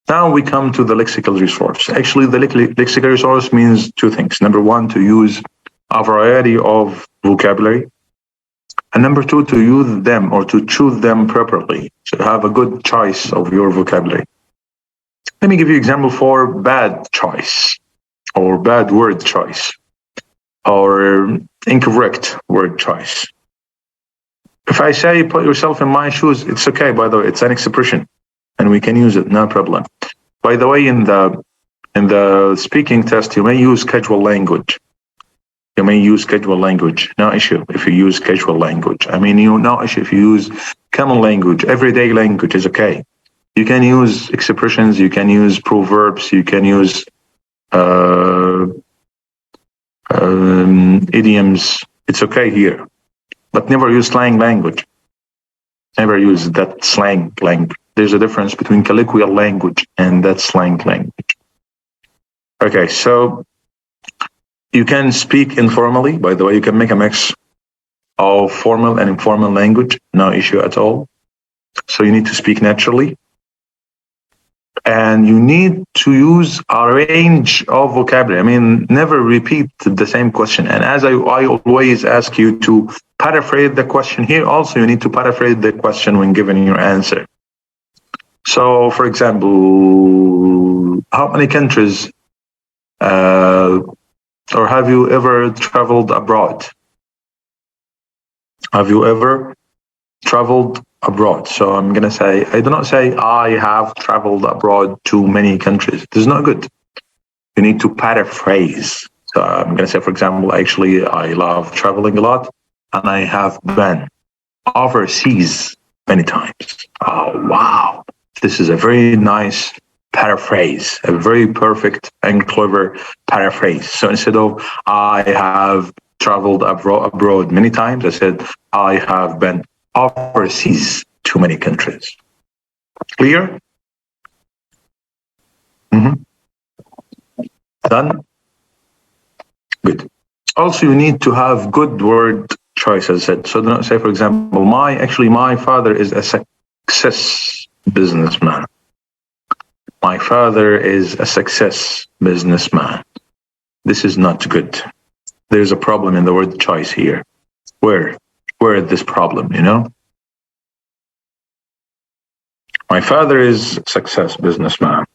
Now we come to the lexical resource. Actually, the lexical resource means two things. Number one, to use a variety of vocabulary. And number two, to use them or to choose them properly. So have a good choice of your vocabulary. Let me give you an example for bad choice or bad word choice or incorrect word choice. If I say put yourself in my shoes, it's okay, by the way, it's an expression and we can use it, no problem. By the way, in the speaking test, you may use casual language. You may use casual language, no issue if you use casual language. I mean, no issue if you use common language, everyday language is okay. You can use expressions, you can use proverbs, you can use idioms. It's okay here, but never use slang language. Never use that slang language. There's a difference between colloquial language and that slang language. Okay, so you can speak informally. By the way, you can make a mix of formal and informal language, no issue at all. So you need to speak naturally. And you need to use a range of vocabulary. I mean, never repeat the same question. And as I always ask you to paraphrase the question here, also you need to paraphrase the question when giving your answer. So, for example, how many countries or have you ever traveled abroad? Have you ever traveled abroad? So I'm going to say, I do not say I have traveled abroad to many countries. This is not good. You need to paraphrase. So I'm going to say, for example, actually, I love traveling a lot and I have been overseas many times. Oh, wow. This is a very nice paraphrase, a very perfect and clever paraphrase. So instead of I have traveled abroad many times, I said I have been overseas to many countries. Clear? Done? Good. Also, you need to have good word choice, as I said. So do not say, for example, my father is a success businessman. My father is a success businessman. This is not good. There's a problem in the word choice here. Where is this problem, you know? My father is a success businessman.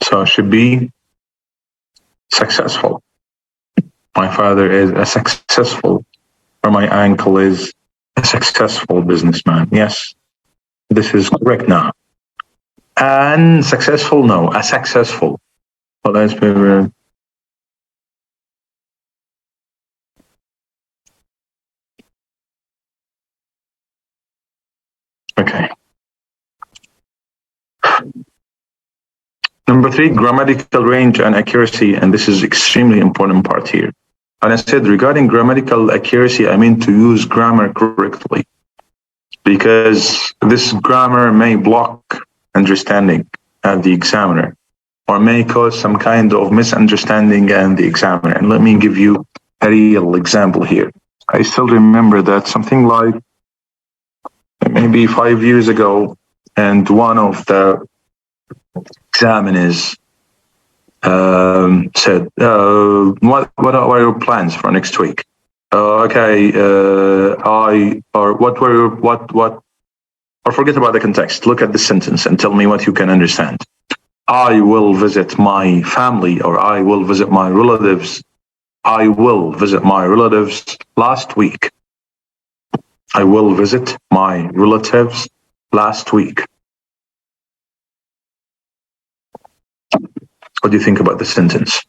So it should be successful. My father is a successful, or my uncle is a successful businessman. Yes, this is correct now. And successful? No, a successful. Well, let's be okay. Number 3, grammatical range and accuracy. And this is extremely important part here. And I said regarding grammatical accuracy, I mean to use grammar correctly, because this grammar may block understanding at the examiner or may cause some kind of misunderstanding at the examiner. And let me give you a real example here. I still remember that something like maybe 5 years ago, and one of the examiners said, what are your plans for next week? Or forget about the context. Look at the sentence and tell me what you can understand. I will visit my family, or I will visit my relatives. I will visit my relatives last week. I will visit my relatives last week. What do you think about the sentence?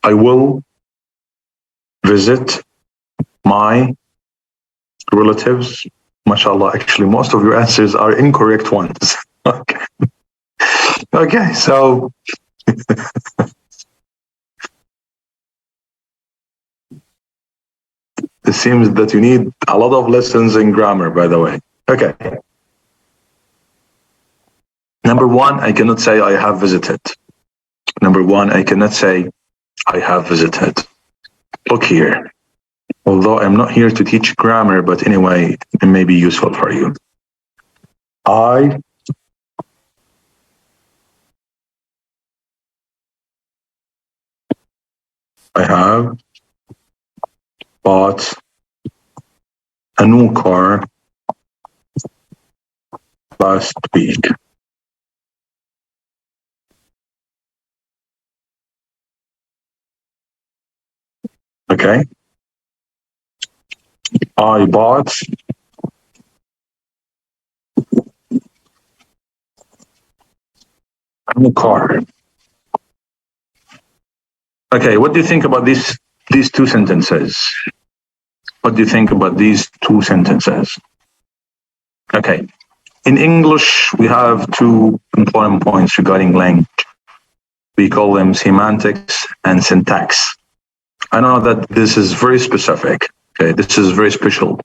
I will visit my relatives. MashaAllah, actually, most of your answers are incorrect ones. Okay. Okay, so it seems that you need a lot of lessons in grammar, by the way. Okay. Number 1, I cannot say I have visited. Number 1, I cannot say I have visited. Look here. Although I'm not here to teach grammar, but anyway, it may be useful for you. I have bought a new car last week. Okay. I bought a new car. Okay, what do you think about these two sentences? What do you think about these two sentences? Okay. In English, we have two important points regarding language. We call them semantics and syntax. I know that this is very specific. Okay, this is very special.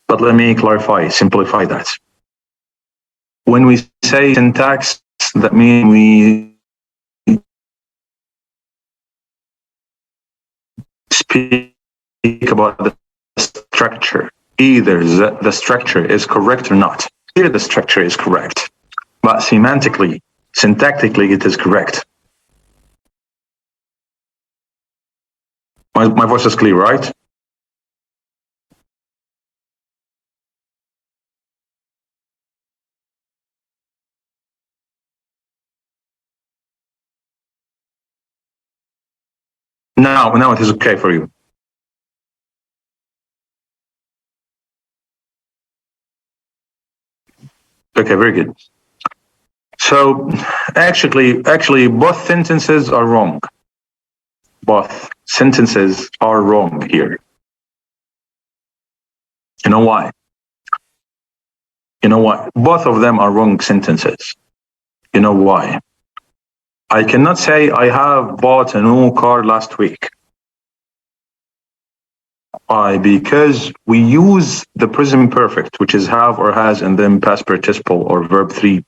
But let me clarify, simplify that. When we say syntax, that means we speak about the structure. Either the structure is correct or not. Here the structure is correct, but semantically, syntactically, it is correct. My voice is clear, right? Now it is okay for you. Okay, very good. So actually, both sentences are wrong. Both sentences are wrong here. You know why? You know what? Both of them are wrong sentences. You know why? I cannot say I have bought a new car last week. Why? Because we use the present perfect, which is have or has, and then past participle or verb 3,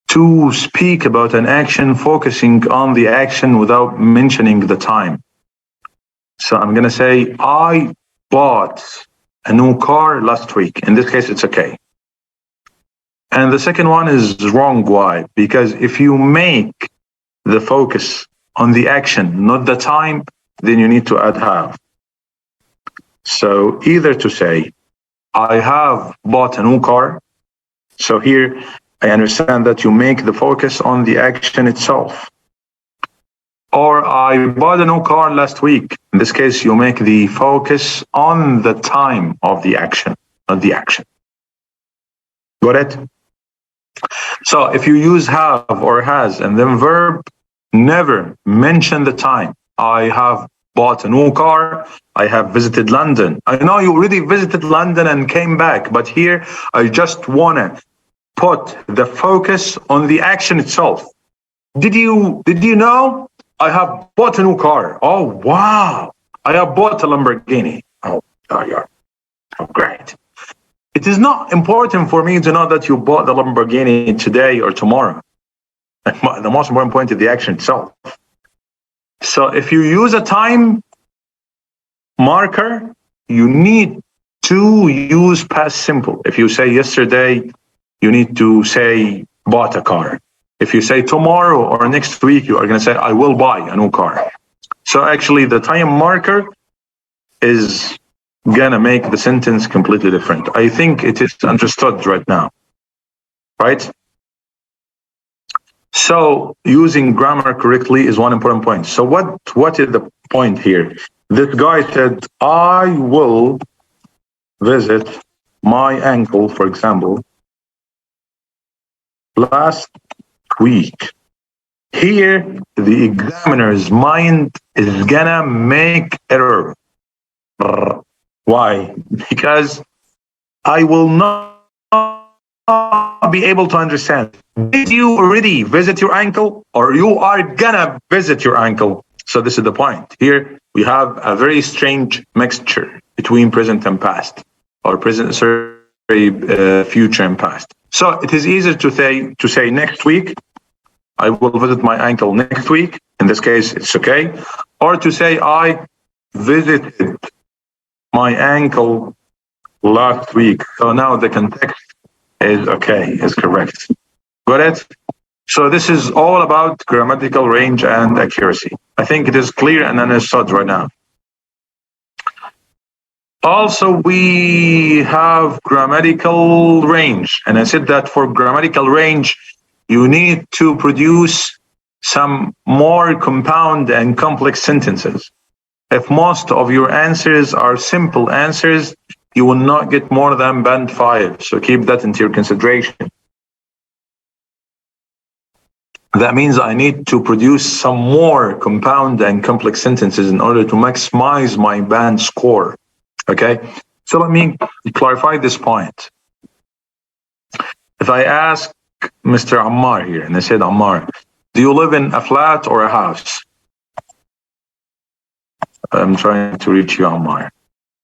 to speak about an action, focusing on the action without mentioning the time. So I'm going to say, I bought a new car last week. In this case, it's okay. And the second one is wrong. Why? Because if you make the focus on the action, not the time, then you need to add have. So either to say, I have bought a new car. So here, I understand that you make the focus on the action itself. Or I bought a new car last week. In this case, you make the focus on the time of the action, not the action. Got it? So if you use have or has and then verb, never mention the time. I have bought a new car. I have visited London. I know you already visited London and came back, but here I just want to put the focus on the action itself. Did you know I have bought a new car? Oh, wow. I have bought a Lamborghini. Oh, yeah. Oh, great. It is not important for me to know that you bought the Lamborghini today or tomorrow. The most important point is the action itself. So if you use a time marker, you need to use past simple. If you say yesterday, you need to say bought a car. If you say tomorrow or next week, you are going to say, I will buy a new car. So actually the time marker is going to make the sentence completely different. I think it is understood right now, right? So using grammar correctly is one important point. So what is the point here? This guy said, I will visit my uncle, for example, last week. Here, the examiner's mind is gonna make error. Why? Because I will not be able to understand. Did you already visit your uncle, or you are gonna visit your uncle? So this is the point. Here we have a very strange mixture between present and past, or future and past. So it is easier to say next week. I will visit my uncle next week. In this case, it's okay. Or to say I visited my ankle last week. So now the context is okay, is correct. Got it? So this is all about grammatical range and accuracy. I think it is clear and understood right now. Also, we have grammatical range. And I said that for grammatical range, you need to produce some more compound and complex sentences. If most of your answers are simple answers, you will not get more than band 5. So keep that into your consideration. That means I need to produce some more compound and complex sentences in order to maximize my band score. Okay, so let me clarify this point. If I ask Mr. Ammar here, and I said, Ammar, do you live in a flat or a house? I'm trying to reach you, Ammar.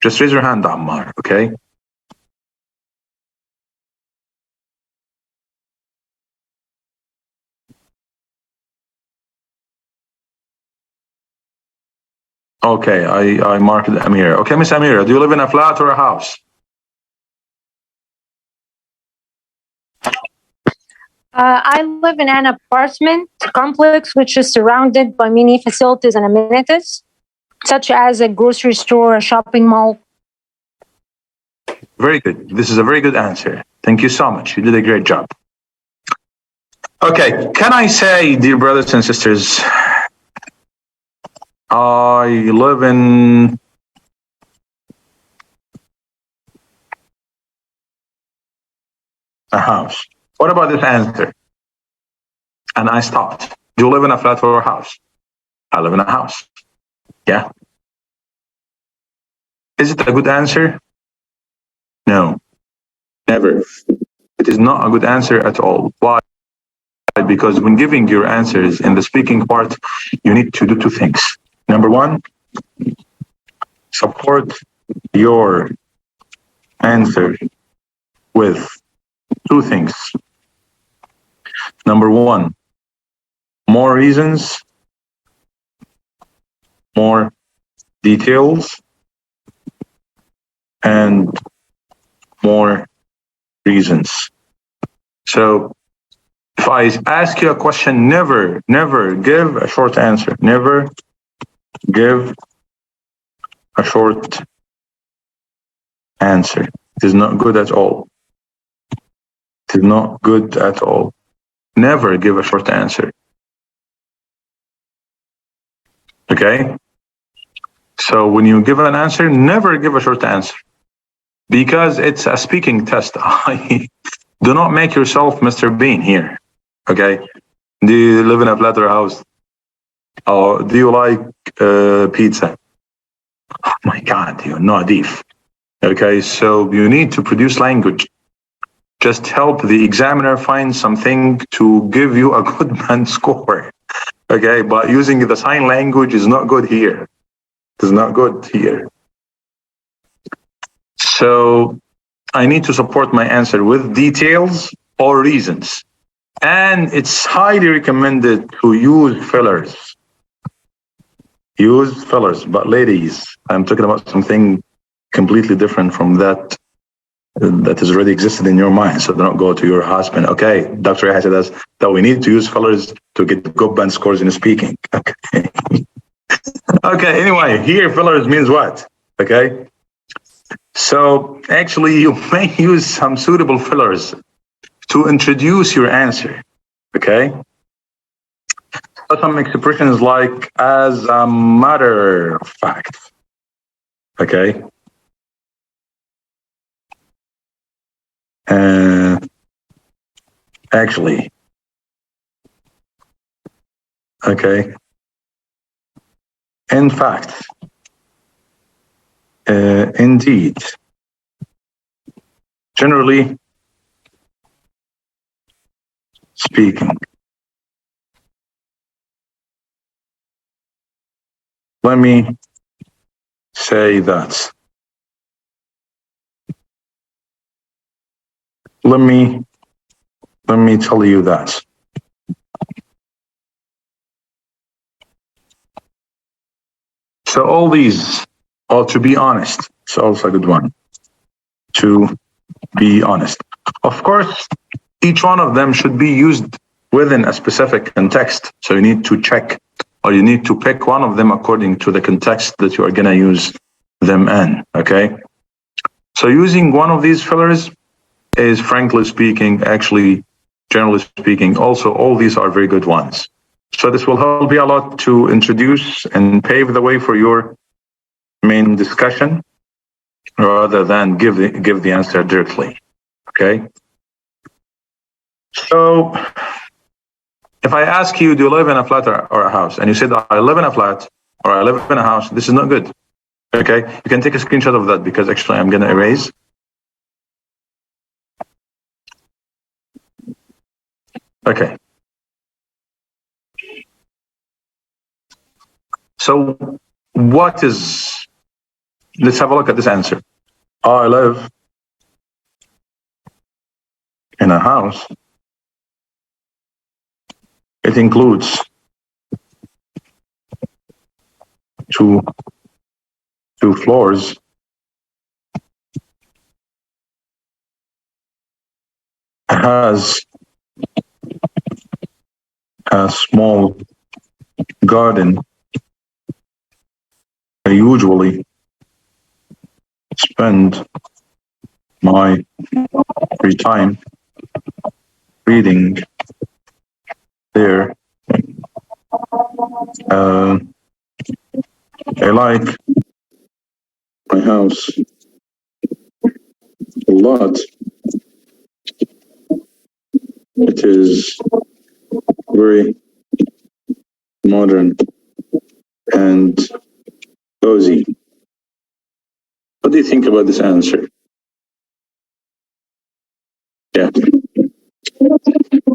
Just raise your hand, Ammar, okay? Okay, I marked Amira. Okay, Miss Amira, do you live in a flat or a house? I live in an apartment complex which is surrounded by many facilities and amenities, such as a grocery store, a shopping mall. Very good. This is a very good answer. Thank you so much. You did a great job. Okay, can I say, dear brothers and sisters, I live in a house. What about this answer? And I stopped. Do you live in a flat or a house? I live in a house. Yeah. Is it a good answer? No, never. It is not a good answer at all. Why? Because when giving your answers in the speaking part, you need to do two things. Number one, support your answer with two things. Number one, more reasons, more details, and more reasons. So if I ask you a question, never give a short answer. Never give a short answer. It is not good at all. It is not good at all. Never give a short answer. Okay? So when you give an answer, never give a short answer. Because it's a speaking test. Do not make yourself Mr. Bean here. Okay? Do you live in a flat or house? Or do you like pizza? Oh my God, you're not deaf. Okay, so you need to produce language. Just help the examiner find something to give you a good band score. Okay, but using the sign language is not good here. It is not good here. So I need to support my answer with details or reasons. And it's highly recommended to use fillers. Use fillers, but ladies, I'm talking about something completely different from that has already existed in your mind. So don't go to your husband. Okay, Dr. Yahya said us that we need to use fillers to get good band scores in speaking. Okay. Okay, anyway, here fillers means what? Okay. So actually you may use some suitable fillers to introduce your answer. Okay. Some expressions like as a matter of fact. Okay. Actually. Okay. In fact. Indeed. Generally speaking. Let me say that. Let me tell you that. So all Or to be honest. It's also a good one. To be honest. Of course, each one of them should be used within a specific context. So you need to check, or you need to pick one of them according to the context that you are going to use them in. Okay. So using one of these fillers is, frankly speaking, actually, generally speaking, also all these are very good ones. So this will help you a lot to introduce and pave the way for your main discussion, rather than give the answer directly. Okay. So if I ask you, do you live in a flat or a house? And you said, I live in a flat or I live in a house, this is not good. Okay. You can take a screenshot of that, because actually I'm going to erase. Okay. So let's have a look at this answer. I live in a house. It includes two floors, has a small garden. I usually spend my free time reading there. I like my house a lot. It is very modern and cozy. What do you think about this answer? Yeah.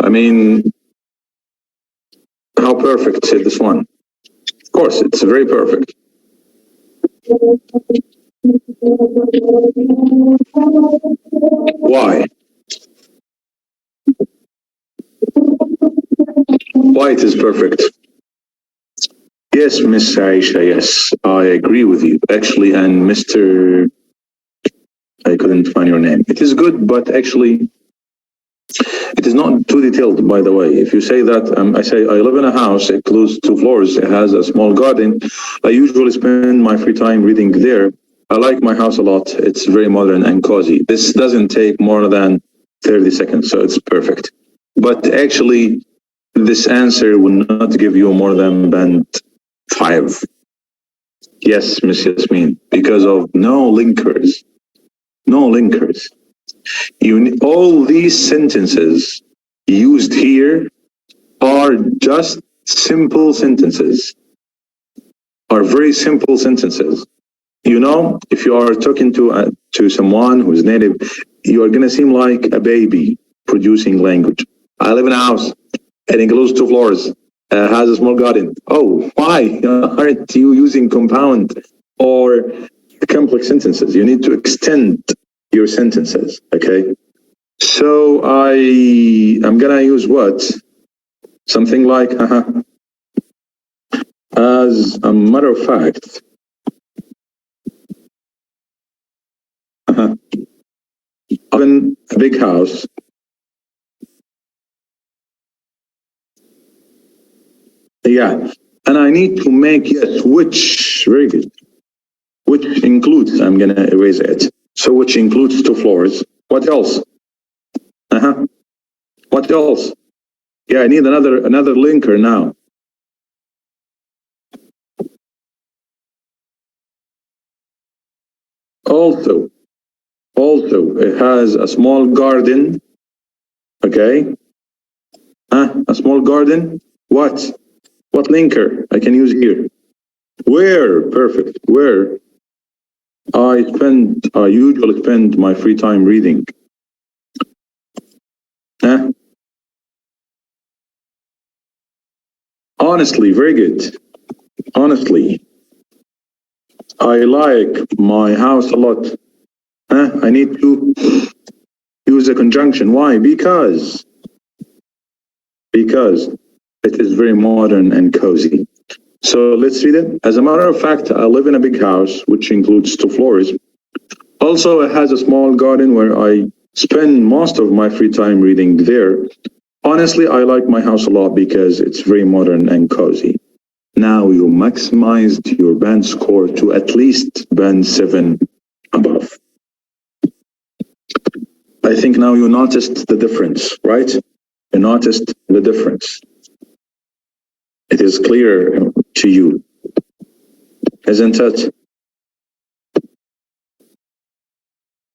I mean, how perfect is this one? Of course, it's very perfect. Why? Why it is perfect? Yes, Miss Aisha, yes, I agree with you. Actually, and Mr. I couldn't find your name. It is good, but actually, it is not too detailed, by the way. If you say that, I say, I live in a house, it includes 2 floors, it has a small garden. I usually spend my free time reading there. I like my house a lot. It's very modern and cozy. This doesn't take more than 30 seconds, so it's perfect. But actually, this answer will not give you more than band 5. Yes, Miss Yasmin, because of no linkers. No linkers. All these sentences used here are just simple sentences, are very simple sentences. You know, if you are talking to someone who's native, you are going to seem like a baby producing language. I live in a house. It includes 2 floors. Has a small garden. Oh, why aren't you using compound or complex sentences? You need to extend your sentences. Okay. So I'm gonna use what? Something like as a matter of fact. In a big house. Yeah. And I need to make, yes, which, very good. Which includes, I'm gonna erase it. So which includes 2 floors. What else? What else? Yeah, I need another linker now. Also, it has a small garden. Okay. A small garden. What linker I can use here? Where? Perfect. Where I usually spend my free time reading. Honestly, very good. Honestly, I like my house a lot. I need to use a conjunction. Why? Because it is very modern and cozy. So let's read it. As a matter of fact, I live in a big house, which includes 2 floors. Also, it has a small garden where I spend most of my free time reading there. Honestly, I like my house a lot because it's very modern and cozy. Now you maximized your band score to at least band 7 above. I think now you noticed the difference, right? You noticed the difference. It is clear to you, isn't it?